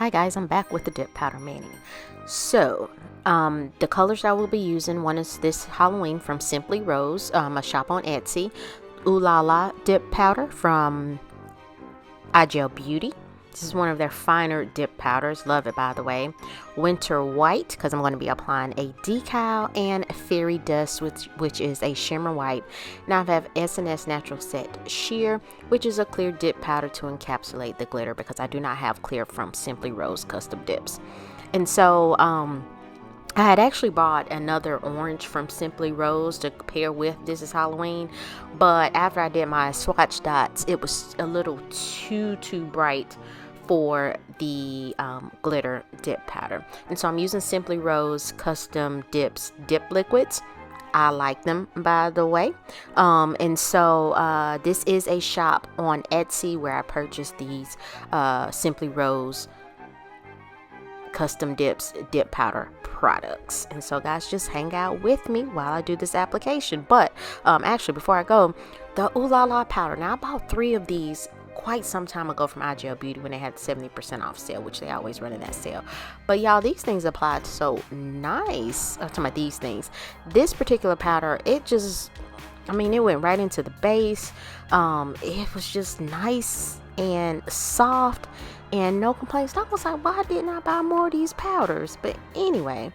Hi guys, I'm back with the dip powder mani. So, the colors I will be using, one is this Halloween from Simply Rose, a shop on Etsy. Ooh La La dip powder from IGel Beauty. This is one of their finer dip powders. Love it, by the way. Winter White, because I'm going to be applying a Decal, and Fairy Dust, which is a shimmer white. Now I have S&S Natural Set Sheer, which is a clear dip powder to encapsulate the glitter, because I do not have clear from Simply Rose Custom Dips. And so, I had actually bought another orange from Simply Rose to pair with This Is Halloween, but after I did my swatch dots, it was a little too bright for the glitter dip powder. And so I'm using Simply Rose Custom Dips dip liquids. I like them, by the way. And so this is a shop on Etsy where I purchased these Simply Rose Custom Dips dip powder products. And so guys, just hang out with me while I do this application. But actually, before I go, the Ooh La La powder, now I bought 3 of these quite some time ago from IGel Beauty when they had 70% off sale, which they always run in that sale. But y'all, these things applied so nice. I'm talking about these things. This particular powder, it just, I mean, it went right into the base. It was just nice and soft and no complaints. I was like, why didn't I buy more of these powders? But anyway,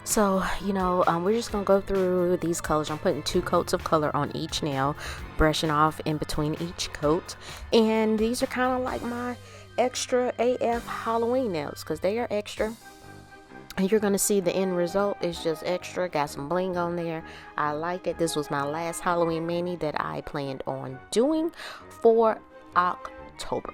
so we're just gonna go through these colors. I'm putting 2 coats of color on each nail, brushing off in between each coat, and these are kind of like my extra AF Halloween nails because they are extra. And you're going to see the end result is just extra. Got some bling on there. I like it. This was my last Halloween mani that I planned on doing for October.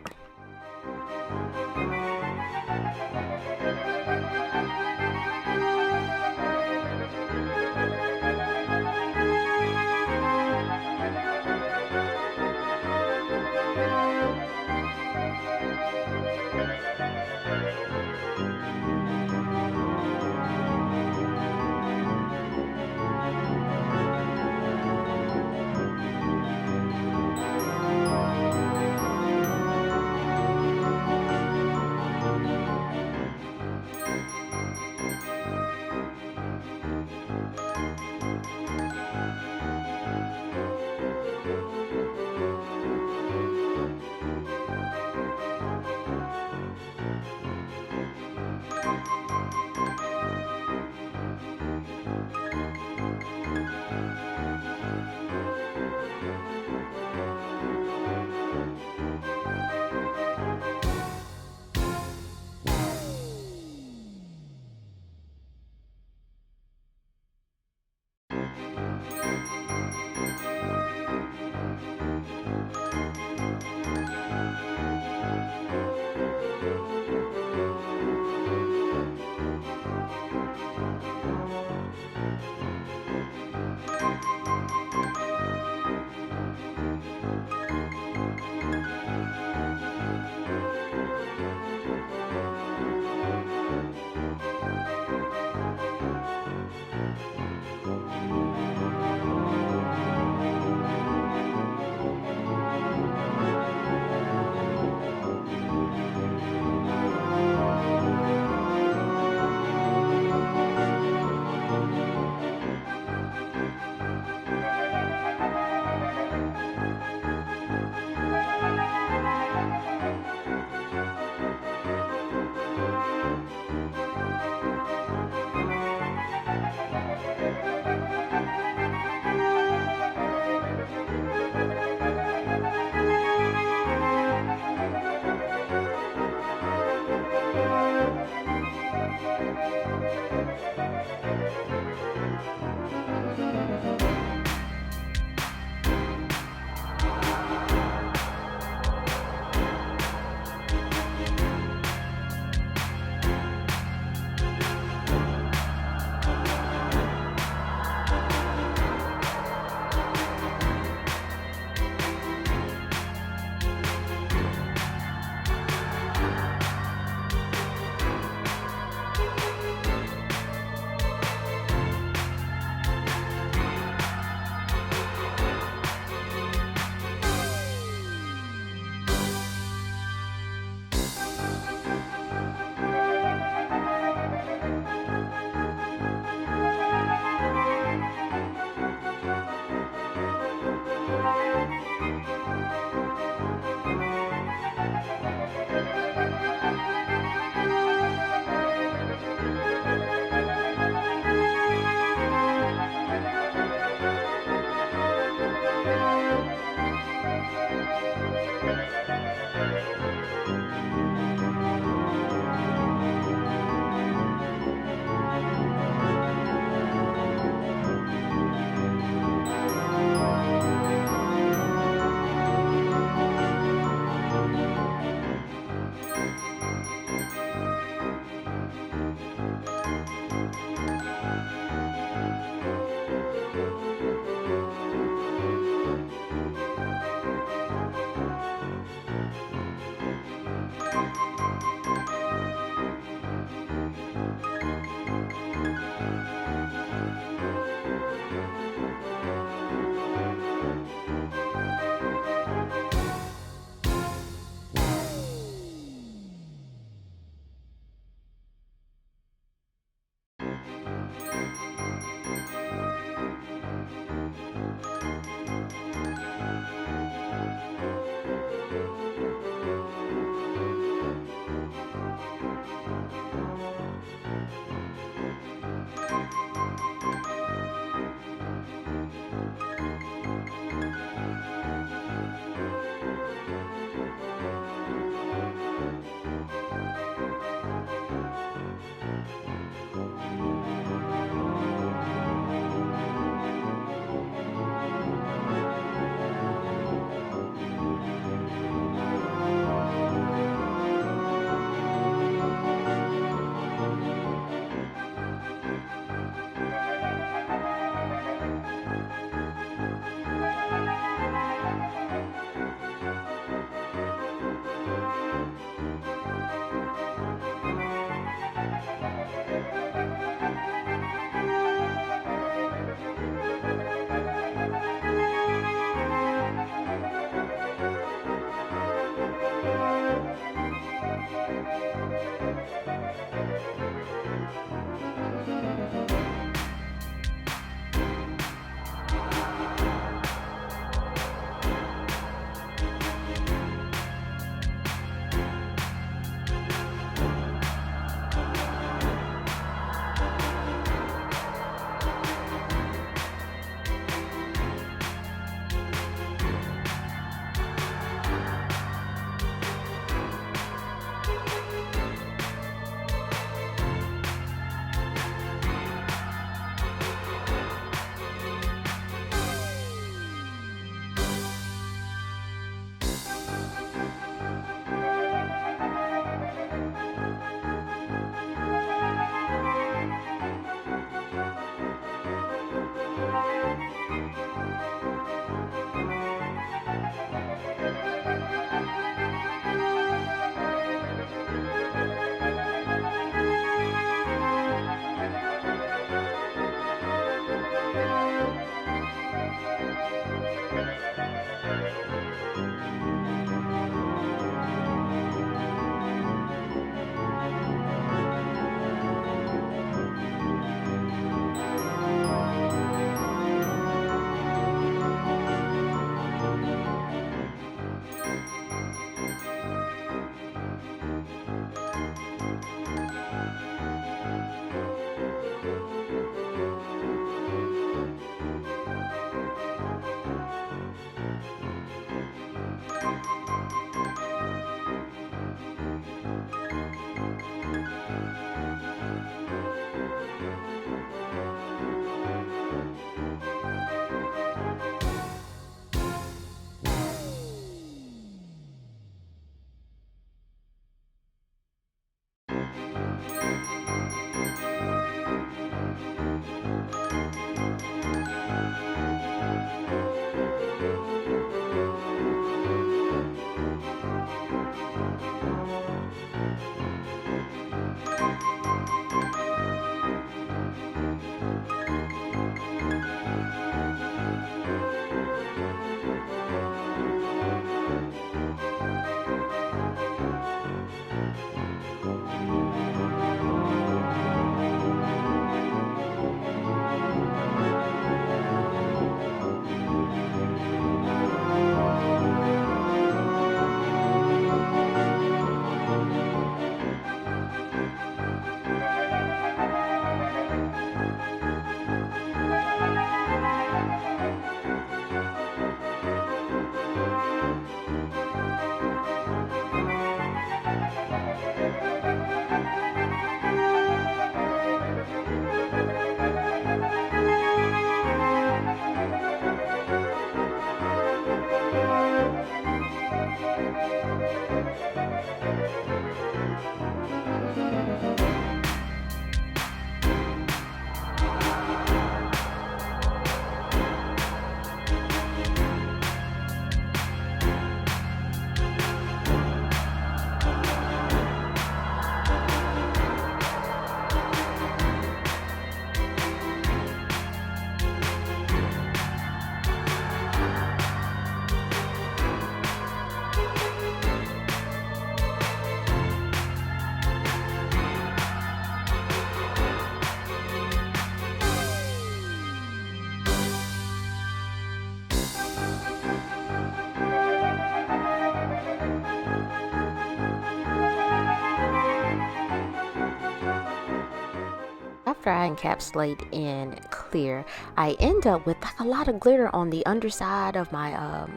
encapsulate in clear, I end up with like a lot of glitter on the underside of my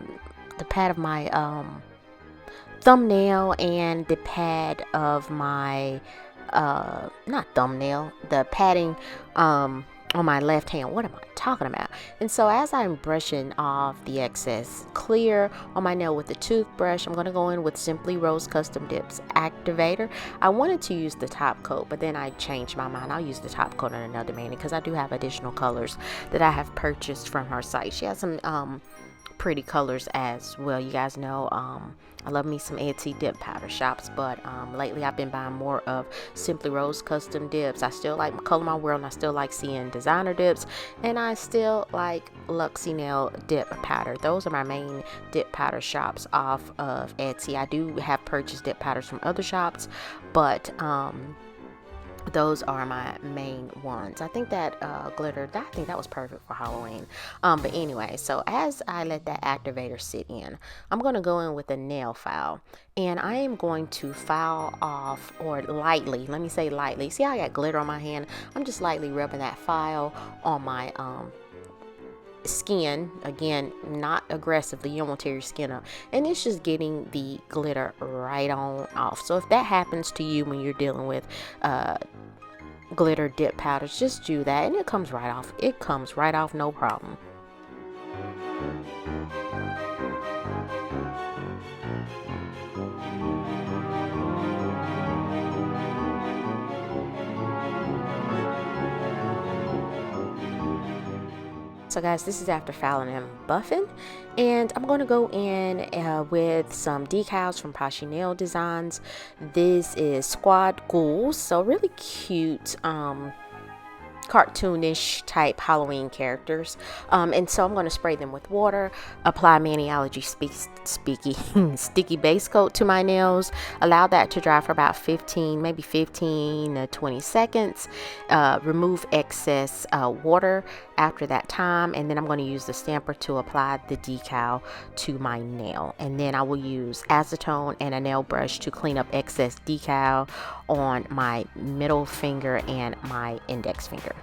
the pad of my thumbnail and the pad of my not thumbnail, the padding on my left hand. What am I talking about? And so as I'm brushing off the excess clear on my nail with the toothbrush, I'm going to go in with Simply Rose Custom Dips Activator. I wanted to use the top coat, but then I changed my mind. I'll use the top coat on another mani because I do have additional colors that I have purchased from her site. She has some pretty colors as well. You guys know I love me some Etsy dip powder shops, but lately I've been buying more of Simply Rose Custom Dips. I still like Color My World, and I still like seeing designer dips, and I still like Luxie Nail Dip Powder. Those are my main dip powder shops off of Etsy. I do have purchased dip powders from other shops, but those are my main ones. I think that glitter, I think that was perfect for Halloween. But anyway, so as I let that activator sit in, I'm going to go in with a nail file, and I am going to file off, or lightly, let me say lightly. See how I got glitter on my hand? I'm just lightly rubbing that file on my skin. Again, not aggressively, you don't want to tear your skin up, and it's just getting the glitter right on off. So if that happens to you when you're dealing with glitter dip powders, just do that and it comes right off. It comes right off, no problem. So guys, this is after filing and buffing, and I'm going to go in with some decals from Poshy Nail Designs. This is Squad Ghouls, so really cute cartoonish type Halloween characters, and so I'm going to spray them with water, apply Maniology sticky base coat to my nails, allow that to dry for about 15 to 20 seconds, remove excess water after that time, and then I'm going to use the stamper to apply the decal to my nail, and then I will use acetone and a nail brush to clean up excess decal on my middle finger and my index finger.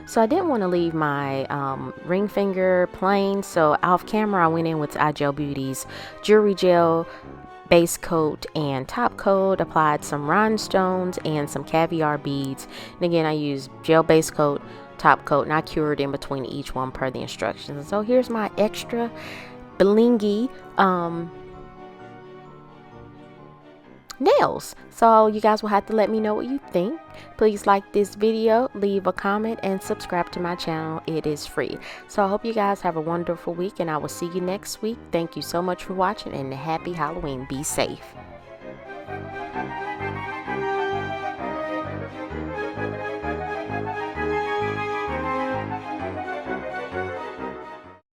So I didn't want to leave my ring finger plain, so off camera I went in with IGel Beauty's Jewelry Gel base coat and top coat, applied some rhinestones and some caviar beads, and again I used gel base coat, top coat, and I cured in between each one per the instructions. So here's my extra blingy nails. So you guys will have to let me know what you think. Please like this video, leave a comment, and subscribe to my channel. It is free. So I hope you guys have a wonderful week, and I will see you next week. Thank you so much for watching, and happy Halloween. Be safe.